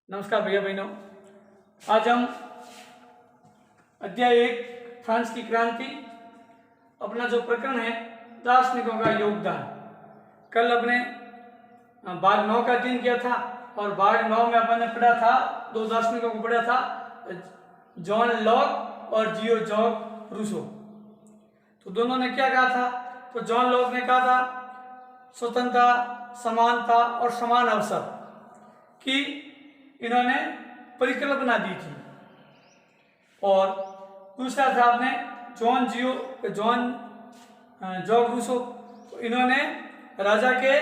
नमस्कार भैया बहनों, आज हम अध्याय 1 फ्रांस की क्रांति अपना जो प्रकरण है दार्शनिकों का योगदान। कल अपने भाग 9 का अध्ययन किया था और भाग 9 में अपन ने पढ़ा था, दो दार्शनिकों को पढ़ा था, जॉन लॉक और जियो जॉक रूसो। तो दोनों ने क्या कहा था? तो जॉन लॉक ने कहा था स्वतंत्रता, समानता और समान अवसर की इन्होंने परिकल्पना दी थी। और दूसरा था आपने जॉन जॉक रूसो, तो इन्होंने राजा के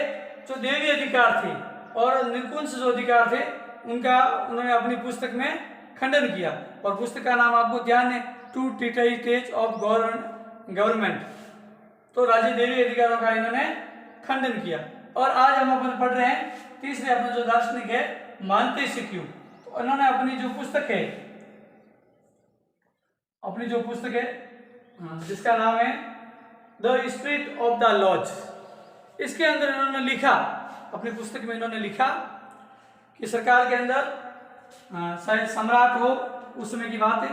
जो दैवीय अधिकार थे और निरकुंश जो अधिकार थे उनका उन्होंने अपनी पुस्तक में खंडन किया। और पुस्तक का नाम आपको ध्यान है, टू ट्रीटाइज ऑफ गवर्नमेंट। तो राज्य दैवीय अधिकारों का इन्होंने खंडन किया। और आज हम अपन पढ़ रहे हैं तीसरे अपने जो दार्शनिक है मांतेस्क्यू। तो उन्होंने अपनी जो पुस्तक है जिसका नाम है the spirit of the laws, इसके अंदर इन्होंने लिखा, अपनी पुस्तक में इन्होंने लिखा कि सरकार के अंदर शायद सम्राट हो, उस समय की बात है,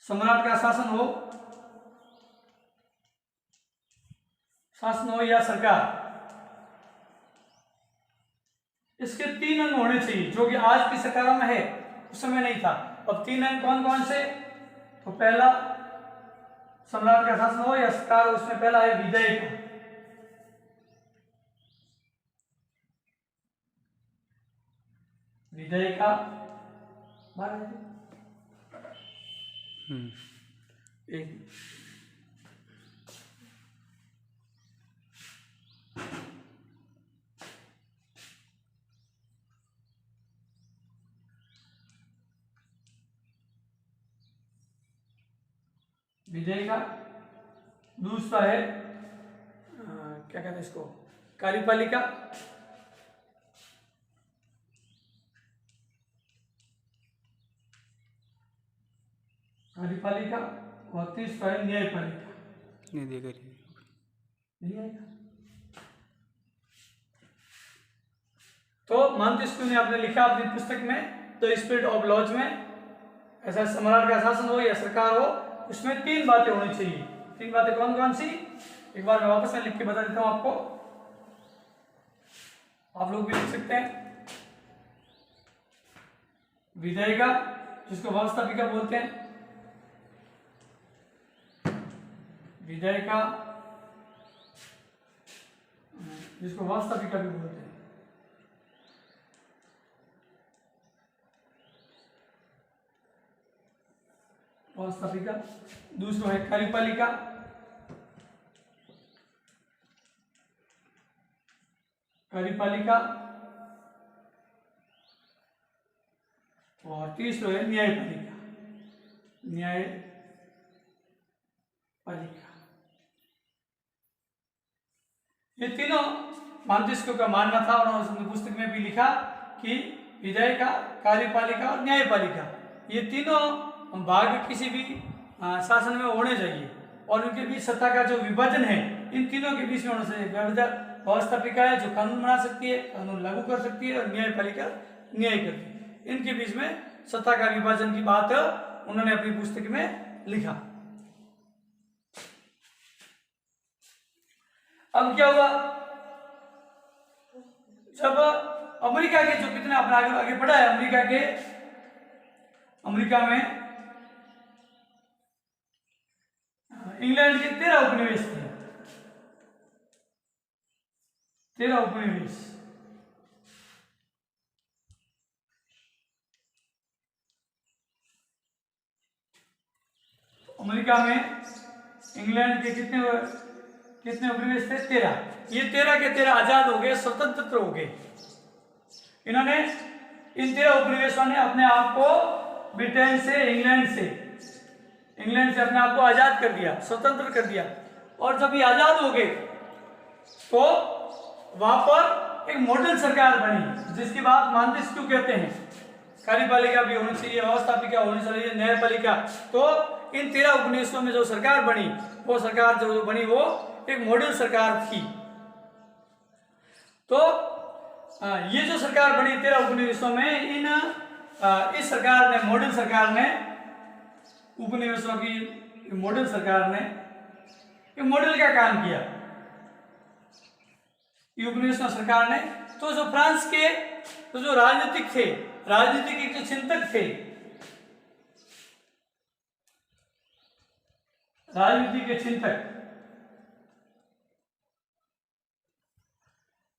सम्राट का शासन हो या सरकार, इसके 3 अंग होने चाहिए, जो कि आज की सरकारों में है, उस समय नहीं था। अब 3 अंग कौन कौन से? तो पहला सम्राट का शासन हो या सरकार, उसमें पहला है विधेयक। विधेयक एक विधेयक। दूसरा है क्या कहते हैं इसको, कार्यपालिका। और तीसरा है न्यायपालिका। नहीं आएगा। तो मांतेस्क्यू ने आपने लिखा अपनी पुस्तक में द स्पिरिट ऑफ लॉज में, ऐसा सम्राट का शासन हो या सरकार हो, उसमें 3 बातें होनी चाहिए। 3 बातें कौन कौन सी? एक बार मैं वापस में लिख के बता देता हूं आपको, आप लोग भी लिख सकते हैं। विधेयक, जिसको व्यवस्थापिका बोलते हैं, विधेयक जिसको व्यवस्थापिका भी बोलते हैं। व्यवस्थापिका। दूसरा है कार्यपालिका। और तीसरा है न्यायपालिका। ये तीनों मांतेस्क्यू का मानना था और उसने पुस्तक में भी लिखा कि विधेयक, कार्यपालिका और न्यायपालिका, ये तीनों भाग किसी भी शासन में होने चाहिए और उनके बीच सत्ता का जो विभाजन है इन तीनों के बीच में होना चाहिए। व्यवस्थापिका है जो कानून बना सकती है, कानून लागू कर सकती है, और न्यायपालिका न्याय करती है। इनके बीच में सत्ता का विभाजन की बात उन्होंने अपनी पुस्तक में लिखा। अब क्या हुआ, जब अमेरिका के जो कितने अपना आगे बढ़ा है, अमेरिका में इंग्लैंड के 13 उपनिवेश थे। 13 उपनिवेश। अमेरिका में इंग्लैंड के कितने उपनिवेश थे? 13। ये 13 के 13 आजाद हो गए, स्वतंत्र हो गए। इन्होंने इन 13 उपनिवेशों ने अपने आप को ब्रिटेन से, इंग्लैंड से अपने आप को आजाद कर दिया, स्वतंत्र कर दिया। और जब ये आजाद हो गए तो वहां पर एक मॉडल सरकार बनी, जिसकी बात मांतेस्क्यू कहते हैं। कार्यपालिका भी होनी चाहिए, व्यवस्थापिका होनी चाहिए, न्यायपालिका। तो इन 13 उपनिवेशों में जो सरकार बनी, वो सरकार जो बनी वो एक मॉडल सरकार थी। तो ये जो सरकार बनी 13 उपनिवेशों में, इस सरकार ने, मॉडल सरकार ने, उपनिवेशों की मॉडल सरकार ने ये मॉडल क्या काम किया, ये उपनिवेशों सरकार ने, तो जो फ्रांस के तो जो राजनीतिक थे, राजनीतिक एक जो चिंतक थे, राजनीति के चिंतक,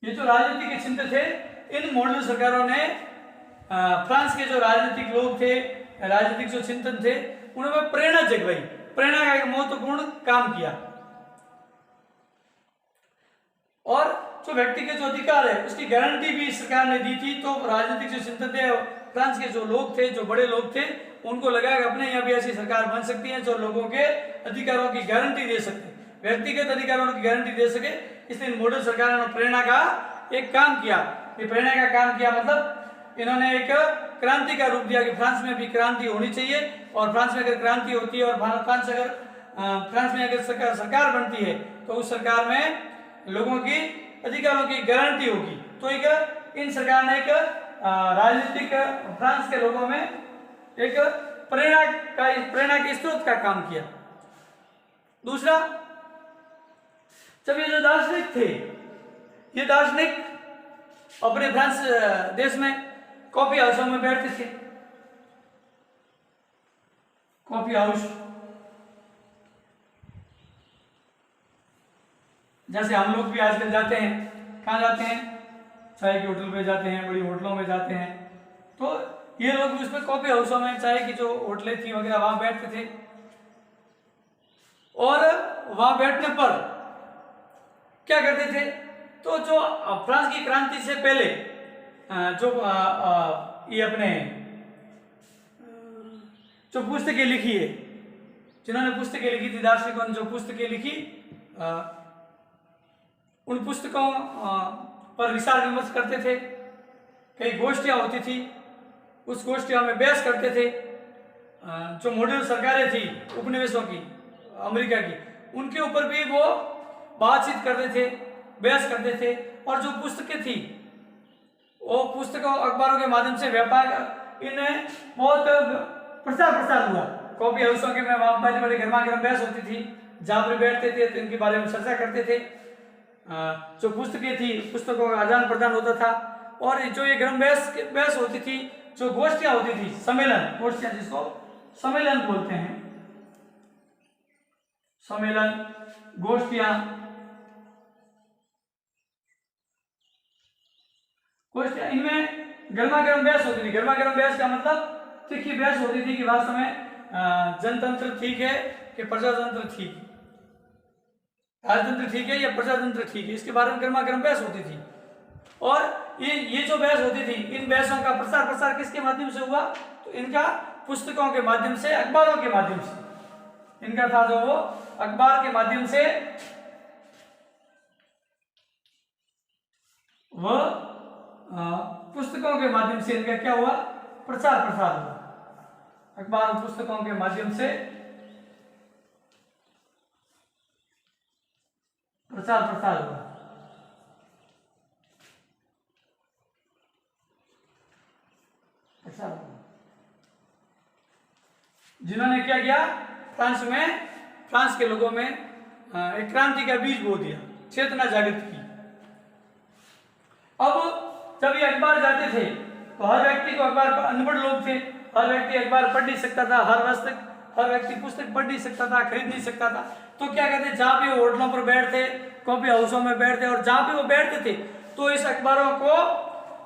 ये जो राजनीति के चिंतक थे, इन मॉडल सरकारों ने फ्रांस के जो राजनीतिक लोग थे, राजनीतिक जो चिंतन थे, उन्होंने प्रेरणा जगवाई, प्रेरणा का एक महत्वपूर्ण काम किया। और जो व्यक्ति के जो अधिकार है उसकी गारंटी भी सरकार ने दी थी। तो राजनीतिक जो चिंतन थे, फ्रांस के जो लोग थे, जो बड़े लोग थे, उनको लगा कि अपने यहाँ भी ऐसी सरकार बन सकती है जो लोगों के अधिकारों की गारंटी दे सके, व्यक्तिगत अधिकारों की गारंटी दे सके। इसलिए मॉडल सरकार ने प्रेरणा का एक काम किया। ये प्रेरणा का काम किया मतलब इन्होंने एक क्रांति का रूप दिया कि फ्रांस में भी क्रांति होनी चाहिए, और फ्रांस में अगर क्रांति होती है और फ्रांस में अगर सरकार बनती है तो उस सरकार में लोगों की अधिकारों की गारंटी होगी। तो एक इन सरकार ने एक राजनीतिक फ्रांस के लोगों में एक प्रेरणा के स्रोत का काम किया। दूसरा, जब ये जो दार्शनिक थे, ये दार्शनिक अपने फ्रांस देश में कॉफी हाउसों में बैठते थे। कॉफी हाउस जैसे हम लोग भी आजकल जाते हैं, कहाँ जाते हैं, चाय की होटल पे जाते हैं, बड़ी होटलों में जाते हैं। तो ये लोग भी उसमें कॉफी हाउसों में चाय की जो होटलें थी वगैरह वहां बैठते थे, और वहां बैठने पर क्या करते थे, तो जो फ्रांस की क्रांति से पहले जो ये अपने जो पुस्तकें लिखी है, जिन्होंने पुस्तकें लिखी थी, दार्शनिकों ने जो पुस्तकें लिखी, उन पुस्तकों पर विचार विमर्श करते थे। कई गोष्ठियां होती थी, उस गोष्ठियों में बहस करते थे। जो मॉडल सरकारें थी उपनिवेशों की, अमेरिका की, उनके ऊपर भी वो बातचीत करते थे, बहस करते थे। और जो पुस्तकें थी वो पुस्तकों अखबारों के माध्यम से व्यापार इन्हें बहुत प्रसार हुआ। कॉफी हाउसों के में वहां बड़े बड़े गर्मा गर्म बहस होती थी, जहां पर बैठते थे तो इनके बारे में चर्चा करते थे। जो पुस्तकें थी, पुस्तकों का आदान प्रदान होता था, और जो ये गर्म बहस होती थी, जो गोष्ठियां होती थी, सम्मेलन, गोष्ठियां जिसको सम्मेलन बोलते हैं, सम्मेलन, गोष्ठियां, इनमें गर्मा गर्म बहस होती थी। गर्मा गर्म बहस का मतलब तीखी बहस होती थी कि वास्तव में जनतंत्र ठीक है कि प्रजातंत्र ठीक है, राजतंत्र ठीक है या प्रजातंत्र ठीक है, इसके बारे में गर्मा गर्म बहस होती थी। और ये जो बहस होती थी, इन बहसों का प्रसार किसके माध्यम से हुआ, तो इनका पुस्तकों के माध्यम से, अखबारों के माध्यम से, इनका था जो वो अखबार के माध्यम से वह पुस्तकों के माध्यम से इनका क्या हुआ, प्रसार हुआ। अखबार और पुस्तकों के माध्यम से प्रसार हुआ। जिन्होंने क्या किया, फ्रांस के लोगों में एक क्रांति का बीज बो दिया, चेतना जागृत की। अब जब ये अखबार जाते थे तो हर व्यक्ति को, अखबार, अनपढ़ लोग थे, हर व्यक्ति अखबार पढ़ नहीं सकता था, हर व्यक्ति पुस्तक पढ़ नहीं सकता था, खरीद नहीं सकता था। तो क्या कहते, जहां भी वो होटलों पर बैठते, कॉफी हाउसों में बैठते, और जहां भी वो बैठते थे तो इस अखबारों को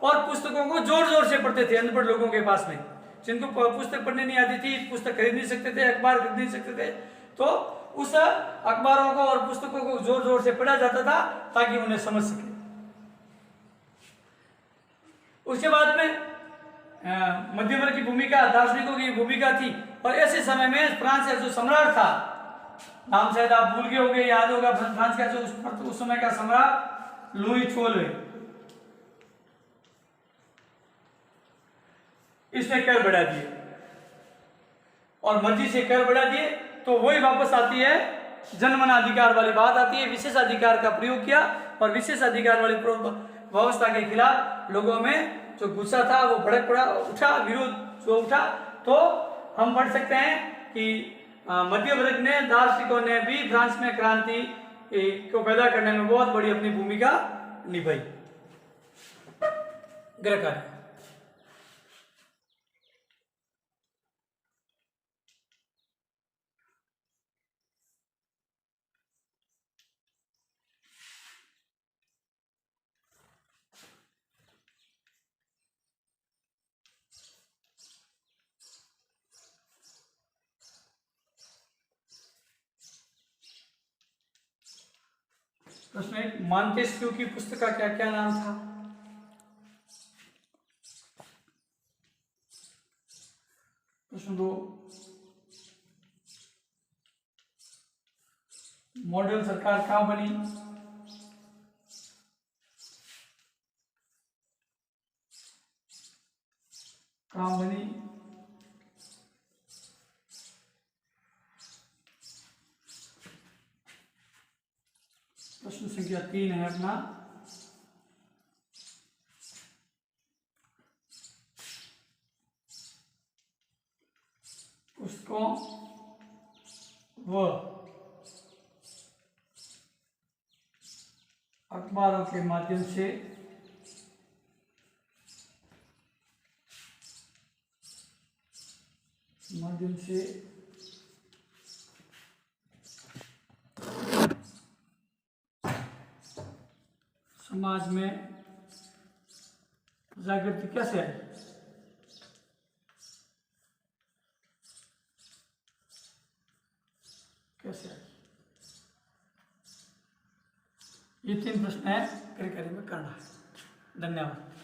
और पुस्तकों को जोर जोर से पढ़ते थे। अनपढ़ लोगों के पास में, जिनको पुस्तक पढ़ने नहीं आती थी, पुस्तक खरीद नहीं सकते थे, अखबार खरीद नहीं सकते थे, तो उस अखबारों को और पुस्तकों को जोर जोर से पढ़ा जाता था ताकि उन्हें समझ सके। उसके बाद में मध्यवर्ग की भूमिका, दार्शनिकों की भूमिका थी। और ऐसे समय में फ्रांस का जो सम्राट था, नाम शायद आप भूल गए होंगे, याद होगा, फ्रांस का जो उस समय का सम्राट लुई 14, इसने कर बढ़ा दिए, और मर्जी से कर बढ़ा दिए। तो वही वापस आती है, जन्मना अधिकार वाली बात आती है। विशेषाधिकार का प्रयोग किया, और विशेषाधिकार वाली व्यवस्था के खिलाफ लोगों में जो गुस्सा था वो भड़क पड़ा, उठा, विरोध जो उठा, तो हम पढ़ सकते हैं कि मध्य वर्ग ने, दार्शनिकों ने भी फ्रांस में क्रांति को पैदा करने में बहुत बड़ी अपनी भूमिका निभाई। गृह कार्य। प्रश्न 1, मॉन्टेस्क्यू की पुस्तक का क्या क्या नाम था? प्रश्न 2, मॉडल सरकार कहाँ बनी? कहाँ बनी? प्रश्न संख्या 3 है अपना, पुस्तकों व अखबारों के माध्यम से समाज में जागृति कैसे आई? कैसे आई? ये 3 प्रश्न है कार्यकारी में करना है। धन्यवाद।